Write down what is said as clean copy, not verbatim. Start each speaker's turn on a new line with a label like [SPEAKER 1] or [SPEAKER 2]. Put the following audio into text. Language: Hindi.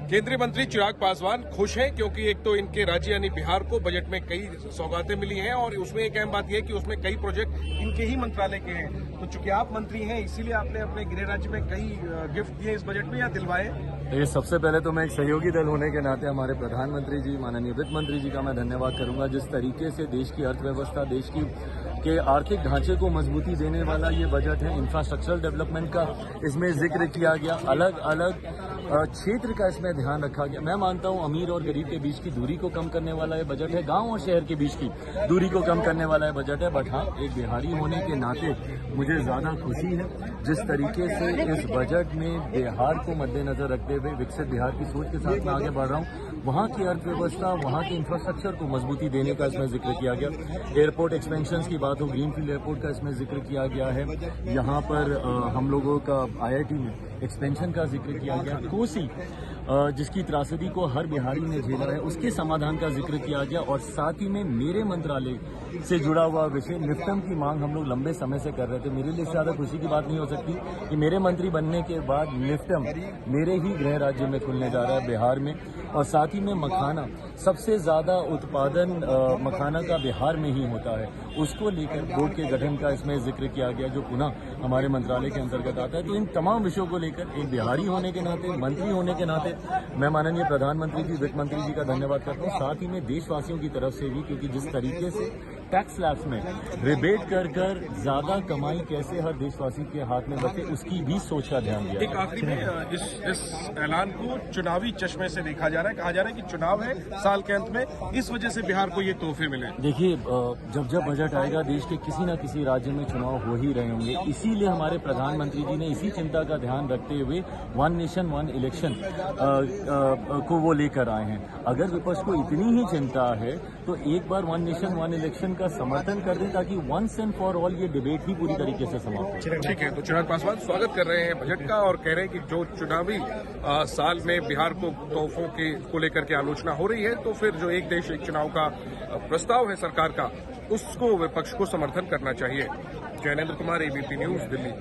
[SPEAKER 1] केंद्रीय मंत्री चिराग पासवान खुश हैं क्योंकि एक तो इनके राज्य यानी बिहार को बजट में कई सौगातें मिली हैं और उसमें एक अहम बात यह है कि उसमें कई प्रोजेक्ट इनके ही मंत्रालय के हैं। तो चूंकि आप मंत्री हैं इसीलिए आपने अपने गृह राज्य में कई गिफ्ट दिए इस बजट में या दिलवाए?
[SPEAKER 2] ये सबसे पहले तो मैं एक सहयोगी दल होने के नाते हमारे प्रधानमंत्री जी, माननीय वित्त मंत्री जी का मैं धन्यवाद करूंगा। जिस तरीके से देश की अर्थव्यवस्था, देश के आर्थिक ढांचे को मजबूती देने वाला ये बजट है, इंफ्रास्ट्रक्चरल डेवलपमेंट का इसमें जिक्र किया गया, अलग अलग क्षेत्र का इसमें ध्यान रखा गया। मैं मानता हूं अमीर और गरीब के बीच की दूरी को कम करने वाला ये बजट है, गांव और शहर के बीच की दूरी को कम करने वाला ये बजट है। बट हाँ, एक बिहारी होने के नाते मुझे ज्यादा खुशी है जिस तरीके से इस बजट में बिहार को मद्देनजर रखते हुए विकसित बिहार की सोच के साथ मैं आगे बढ़ रहा हूँ। वहाँ की अर्थव्यवस्था, वहाँ के इंफ्रास्ट्रक्चर को मजबूती देने का इसमें जिक्र किया गया। एयरपोर्ट एक्सपेंशन की बात हो, ग्रीनफील्ड एयरपोर्ट का इसमें जिक्र किया गया है। यहाँ पर हम लोगों का IIT में एक्सपेंशन का जिक्र किया गया। कोसी जिसकी त्रासदी को हर बिहारी ने झेला है, उसके समाधान का जिक्र किया गया। और साथ ही में मेरे मंत्रालय से जुड़ा हुआ विषय निफ्टम की मांग हम लोग लंबे समय से कर रहे थे। मेरे लिए ज्यादा खुशी की बात नहीं हो सकती कि मेरे मंत्री बनने के बाद निफ्टम मेरे ही गृह राज्य में खुलने जा रहा है, बिहार में। और साथ ही में मखाना, सबसे ज्यादा उत्पादन मखाना का बिहार में ही होता है, उसको लेकर बोर्ड के गठन का इसमें जिक्र किया गया जो पुनः हमारे मंत्रालय के अंतर्गत आता है। तो इन तमाम विषयों को लेकर एक बिहारी होने के नाते, मंत्री होने के नाते मैं माननीय प्रधानमंत्री जी, वित्त मंत्री जी का धन्यवाद करता हूँ। साथ ही में देशवासियों की तरफ से भी, क्योंकि जिस तरीके से टैक्स स्लैब्स में रिबेट कर ज्यादा कमाई कैसे हर देशवासी के हाथ में बचे, उसकी भी सोच का ध्यान दिया।
[SPEAKER 1] एक आखिरी में इस ऐलान को चुनावी चश्मे से देखा जा रहा है, कहा जा रहा है कि चुनाव है साल के अंत में, इस वजह से बिहार को ये तोहफे मिले।
[SPEAKER 2] देखिए, जब बजट आएगा देश के किसी न किसी राज्य में चुनाव हो ही रहे होंगे, इसीलिए हमारे प्रधानमंत्री जी ने इसी चिंता का ध्यान रखते हुए वन नेशन वन इलेक्शन को वो लेकर आए हैं। अगर विपक्ष को इतनी ही चिंता है तो एक बार वन नेशन वन इलेक्शन का समर्थन कर दें ताकि वंस एंड फॉर ऑल ये डिबेट ही पूरी तरीके से समाप्त हो।
[SPEAKER 1] ठीक है, तो चिराग पासवान स्वागत कर रहे हैं बजट का और कह रहे हैं कि जो चुनावी साल में बिहार को तोहफों को लेकर के आलोचना हो रही है, तो फिर जो एक देश एक चुनाव का प्रस्ताव है सरकार का, उसको विपक्ष को समर्थन करना चाहिए। Jainendra Kumar, ABP news, Delhi.